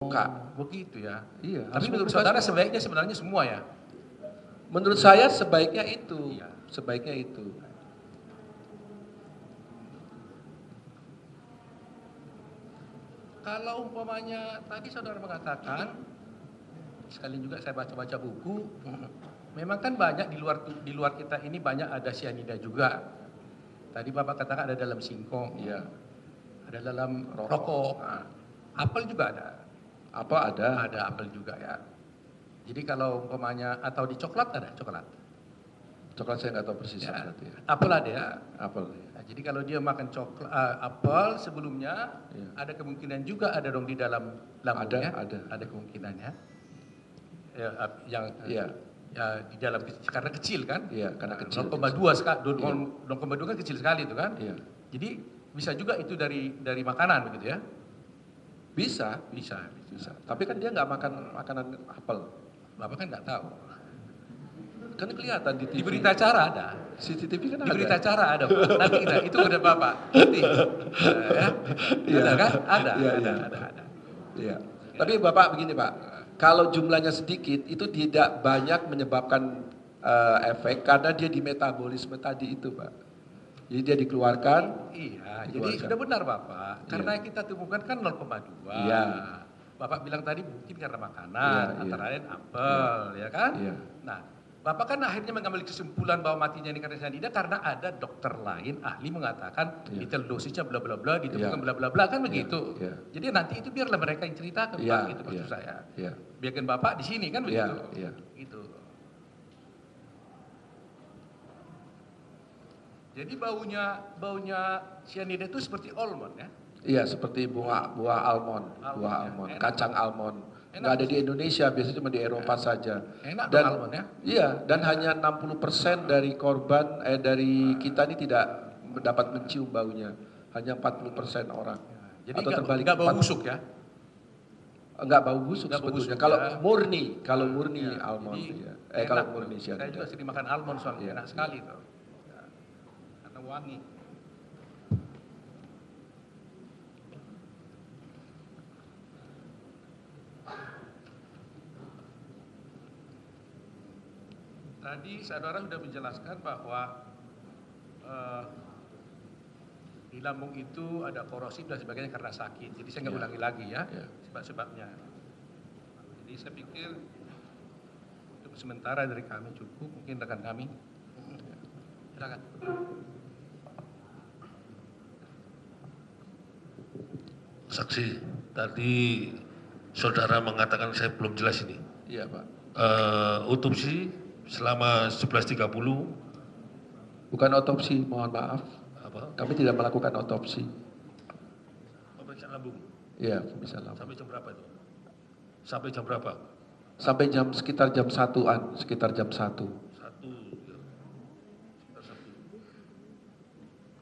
Kak. Begitu ya. Iya. Tapi menurut saudara sebaiknya sebenarnya semua ya? Menurut saya sebaiknya itu. Iya. Sebaiknya itu. Kalau umpamanya tadi saudara mengatakan, sekali juga saya baca-baca buku, memang kan banyak di luar kita ini banyak ada sianida juga. Tadi Bapak katakan ada dalam singkong, Iya. ada dalam rokok, apel juga ada. Apa ada? Ada apel juga ya. Jadi kalau umpamanya atau di coklat ada coklat. Coklat saya nggak tahu persis Ya. berarti ya. Apel ada ya. Apel. Nah, jadi kalau dia makan coklat, apel sebelumnya, Iya. ada kemungkinan juga ada dong di dalam lambungnya. Ada. Kemungkinannya. Ya, yang Iya. ya di dalam karena kecil kan? Iya, karena kecil. 0,2 sekali, Iya. 0,2 kan kecil sekali itu kan? Iya. Jadi bisa juga itu dari makanan begitu ya? Bisa. Bisa. Tapi kan dia nggak makan makanan apel. Bapak kan nggak tahu. Kan kelihatan di TV. Di berita acara ada. CCTV kan Di ada. berita acara ada. Nanti kita itu udah Bapak. Nanti. Ya. Iya. Ada kan? Ada. Iya. Iya. Tapi Bapak begini Pak, kalau jumlahnya sedikit itu tidak banyak menyebabkan efek karena dia di metabolisme tadi itu Pak. Jadi dia dikeluarkan. Iya, jadi Dikeluarkan. sudah benar Bapak. Karena Iya. kita temukan kan 0,2. Iya. Bapak bilang tadi mungkin karena makanan, Iya, antara iya. lain apel, ya kan? Iya. Nah, Bapak kan akhirnya mengambil kesimpulan bahwa matinya ini karena cyanida karena ada dokter lain ahli mengatakan Iya. detail dosisnya bla bla bla, ditemukan Iya. bla bla bla kan begitu. Iya. Jadi nanti itu biarlah mereka yang ceritakan Iya, Pak, gitu maksud iya. saya. Iya. Biarkan Bapak di sini kan begitu. Iya. Gitu. Jadi baunya cyanida itu seperti almond ya. Iya, seperti buah almond, Almond, ya. Enak. kacang almond. Enak. Nggak ada di Indonesia, biasanya cuma di Eropa saja. Enak Dan dong almond ya. iya, dan hanya 60% dari korban dari kita ini tidak dapat mencium baunya. Hanya 40% orang. Jadi Atau terbalik. nggak bau 4 busuk ya. Enggak bau busuk Nggak bau sebetulnya. busuk, Kalau ya. murni Ya, almond jadi ya. enak Kalau tuh. murni Saya cyanida. juga sering makan almond soalnya Iya. enak sekali tuh. Ya. Karena wangi. Tadi saudara sudah menjelaskan bahwa di lambung itu ada korosif dan sebagainya karena sakit. Jadi saya nggak Iya. ulangi lagi ya Iya. sebab-sebabnya. Jadi saya pikir untuk sementara dari kami cukup, mungkin rekan kami. Silakan. Saksi, tadi saudara mengatakan saya belum jelas ini. Iya, Pak. Otopsi selama 11.30 Bukan otopsi, mohon maaf. apa? Kami tidak melakukan otopsi. Pemeriksaan lambung. Iya, bisa lama. Sampai jam berapa itu? Sampai jam berapa? Sampai sekitar jam 1-an, sekitar jam 1. 1 ya. Sekitar 1.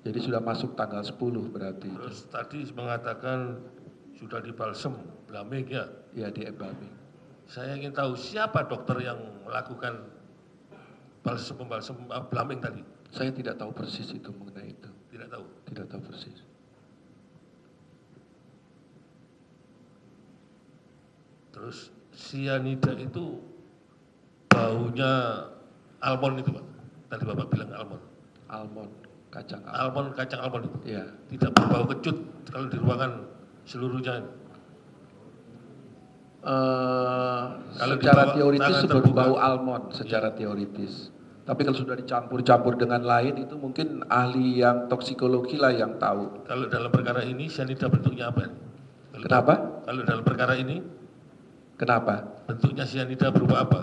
Jadi sudah masuk tanggal 10 berarti. Terus tadi mengatakan sudah dibalsem, blaming ya. Iya, di embalming. Saya ingin tahu siapa dokter yang melakukan pembalsem blaming tadi? Saya tidak tahu persis itu mengenai itu. Tidak tahu. Tidak tahu persis. Terus sianida itu baunya almond itu Pak. Tadi Bapak bilang almond. Almond, kacang almond. Almond, kacang almond itu. Iya. Tidak berbau kecut kalau di ruangan seluruhnya. Kalau Secara dibawa teoritis tangan berbau terbuka. almond secara teoritis. Tapi kalau sudah dicampur-campur dengan lain itu mungkin ahli yang toksikologi lah yang tahu. Kalau dalam perkara ini sianida bentuknya apa? Kenapa? Kalau dalam perkara ini Kenapa? bentuknya sianida berupa apa?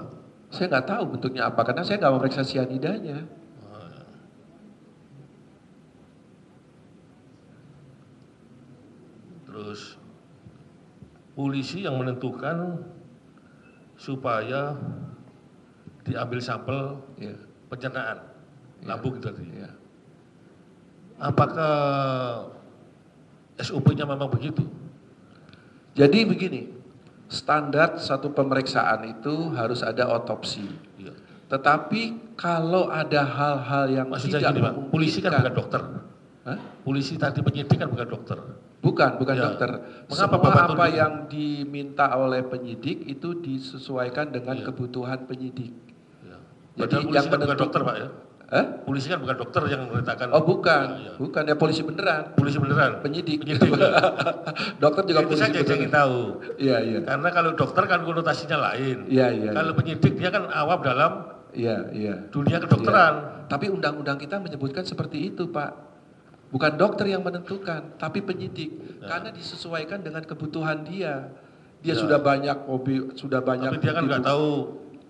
Saya nggak tahu bentuknya apa karena saya nggak memeriksa sianidanya. Terus polisi yang menentukan supaya diambil sampel Iya. pencernaan lambung itu tadi. Iya. Apakah SOP-nya memang begitu? Jadi begini, standar satu pemeriksaan itu harus ada otopsi. Iya. Tetapi kalau ada hal-hal yang Maksud saya tidak gini Pak, polisi kan bukan dokter. Hah? Polisi tadi penyidik kan bukan dokter. Bukan Ya. dokter. Mengapa Semua Bapak apa tunjuk? yang diminta oleh penyidik itu disesuaikan dengan Iya. kebutuhan penyidik. Ya. Jadi Padahal polisi yang kan bukan menentukan- dokter Pak ya? Hah? Polisi kan bukan dokter yang memerintahkan. Oh bukan, Ya, ya. bukan ya polisi beneran. Polisi beneran? Penyidik. Penyidik ya? Dokter juga Itu polisi saja yang saya ingin beneran. tahu. Iya, iya. Karena kalau dokter kan konotasinya lain. Iya, iya. Kalau Iya. penyidik dia kan awam dalam Iya, iya. dunia kedokteran. Iya. Tapi undang-undang kita menyebutkan seperti itu, Pak. Bukan dokter yang menentukan, tapi penyidik. Ya. Karena disesuaikan dengan kebutuhan dia. Dia Ya. sudah banyak hobi, sudah banyak. Tapi dia kan nggak bukti- tahu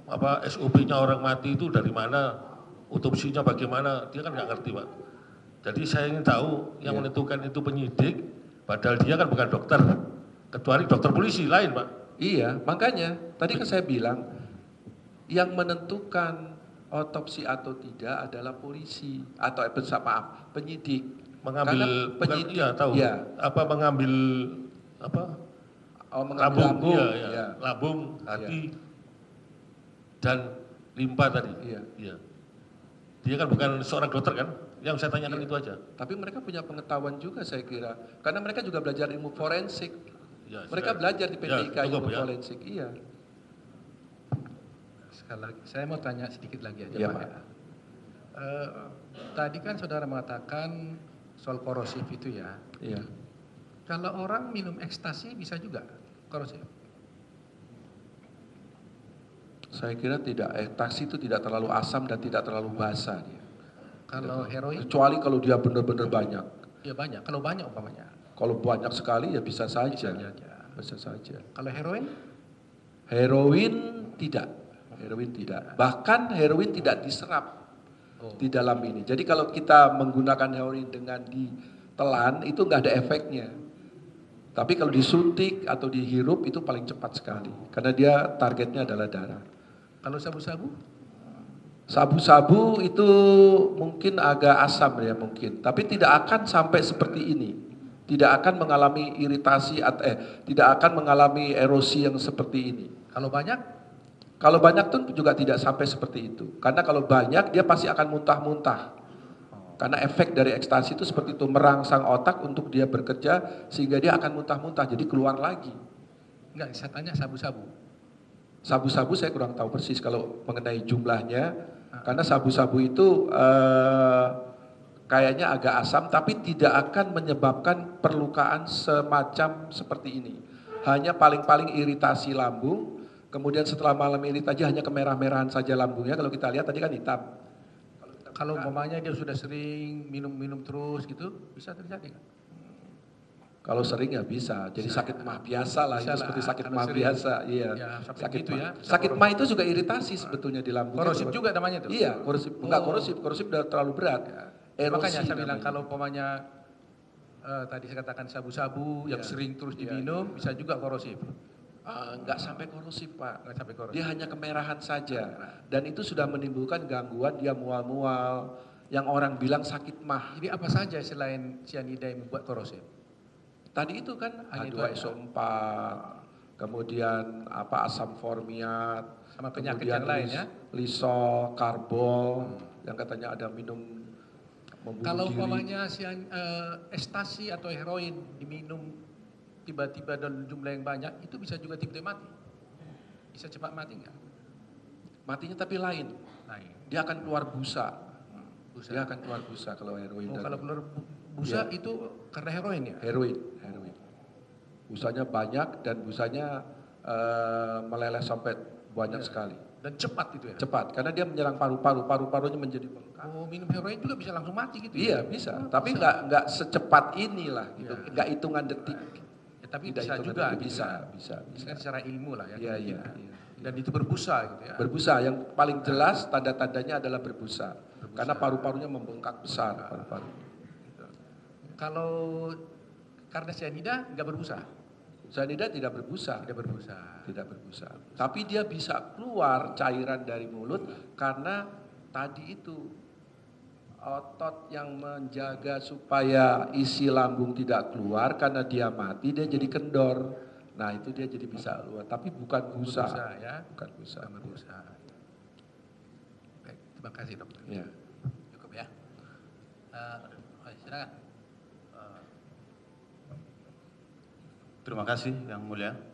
apa SOP-nya orang mati itu dari mana, otopsinya bagaimana, dia kan nggak ngerti Pak. Jadi saya ingin tahu yang Ya. menentukan itu penyidik, padahal dia kan bukan dokter, kecuali dokter polisi lain Pak. Iya, makanya tadi kan saya bilang yang menentukan otopsi atau tidak adalah polisi atau maaf penyidik. Mengambil, Karena bukan, penyidik, iya tahu, iya. apa mengambil apa Mengambil lambung, iya, iya. iya. Lambung, hati, dan limpa tadi. Iya. Iya. Dia kan bukan seorang dokter kan? Yang saya tanyakan Iya. itu aja. Tapi mereka punya pengetahuan juga saya kira, karena mereka juga belajar ilmu forensik. Ya, Mereka sudah. belajar di Ya, PTIK cukup ilmu ya. forensik, iya. Sekali lagi, saya mau tanya sedikit lagi aja Iya, Pak. Pak. ya. Tadi kan saudara mengatakan soal korosif itu ya. Iya. Kalau orang minum ekstasi bisa juga korosif. Saya kira tidak, ekstasi itu tidak terlalu asam dan tidak terlalu basah dia. Kalau heroin, Kecuali kalau dia benar-benar banyak. ya banyak. Kalau banyak umpamanya, Kalau banyak sekali ya bisa saja. bisa saja. Bisa saja. Kalau heroin, Heroin tidak. Heroin tidak. Bahkan heroin tidak diserap oh, di dalam ini. Jadi kalau kita menggunakan heroin dengan ditelan itu nggak ada efeknya. Tapi kalau disuntik atau dihirup itu paling cepat sekali. Karena dia targetnya adalah darah. kalau sabu-sabu, Sabu-sabu itu mungkin agak asam ya mungkin. Tapi tidak akan sampai seperti ini. Tidak akan mengalami iritasi tidak akan mengalami erosi yang seperti ini. kalau banyak, Kalau banyak tuh juga tidak sampai seperti itu. Karena kalau banyak dia pasti akan muntah-muntah. Karena efek dari ekstasi itu seperti itu, merangsang otak untuk dia bekerja sehingga dia akan muntah-muntah, jadi keluar lagi. enggak, saya tanya sabu-sabu. Sabu-sabu saya kurang tahu persis kalau mengenai jumlahnya, karena sabu-sabu itu kayaknya agak asam tapi tidak akan menyebabkan perlukaan semacam seperti ini. Hanya paling-paling iritasi lambung, kemudian setelah malam iritasi hanya kemerah-merahan saja lambungnya, kalau kita lihat tadi kan hitam. Kalau umpamanya dia sudah sering minum terus gitu, bisa terjadi kan? Kalau sering ya bisa, jadi sakit mah biasa lah, Bisa itu lah, seperti sakit kalau mah sering. biasa, iya. Ya, sampai sakit gitu mah. ya. Sakit mah itu juga iritasi sebetulnya di lambung. Korosif juga namanya tuh? Iya, korosif. Enggak Oh. korosif udah terlalu berat. Erosi Makanya saya bilang namanya. kalau umpamanya tadi saya katakan sabu-sabu yang Iya. sering terus Iya. diminum, bisa juga korosif. Enggak sampai korosif Pak. Nggak sampai korosif. Dia hanya kemerahan saja. Dan itu sudah menimbulkan gangguan, dia mual-mual. Yang orang bilang sakit mah. Jadi apa saja selain cyanida yang membuat korosif? Tadi itu kan Hanya itu H2SO4, kemudian apa asam formiat, Sama penyakit kemudian yang lain ya? lisol, karbol, yang katanya ada minum membunuh Kalau diri. umpamanya ekstasi atau heroin diminum tiba-tiba dalam jumlah yang banyak, itu bisa juga tiba-tiba mati. Bisa cepat mati nggak? Matinya tapi lain, Lain. dia akan keluar busa. Busa. Dia akan keluar busa kalau heroin. Oh, dan- kalau keluar busa Iya. itu karena heroin ya? Heroin. Busanya banyak dan busanya meleleh sampai banyak Iya. sekali. Dan cepat itu ya? Cepat, karena dia menyerang paru-paru, paru-parunya menjadi bengkak. Oh, minum heroin juga bisa langsung mati gitu Iya ya? bisa, Oh, tapi bisa. nggak secepat inilah gitu, Iya. nggak hitungan detik. Ya, tapi Tidak bisa hitungan juga. detik, gitu bisa, ya. bisa. Ini kan secara ilmu lah ya. Iya, iya, kemungkinan. iya. Dan itu berbusa gitu ya? Berbusa, yang paling jelas tanda-tandanya adalah berbusa, karena paru-parunya membengkak besar. Paru-paru. Kalau karena cyanida nggak berbusa? Cyanida tidak berbusa. Tidak berbusa. Tidak berbusa. Tapi dia bisa keluar cairan dari mulut karena tadi itu otot yang menjaga supaya isi lambung tidak keluar karena dia mati dia jadi kendor. Nah itu dia jadi bisa keluar. Tapi bukan busa. Berbusa ya? Bukan busa. Bukan berbusa. Baik, terima kasih dokter. Ya. Cukup ya. Silakan. Terima kasih Yang Mulia.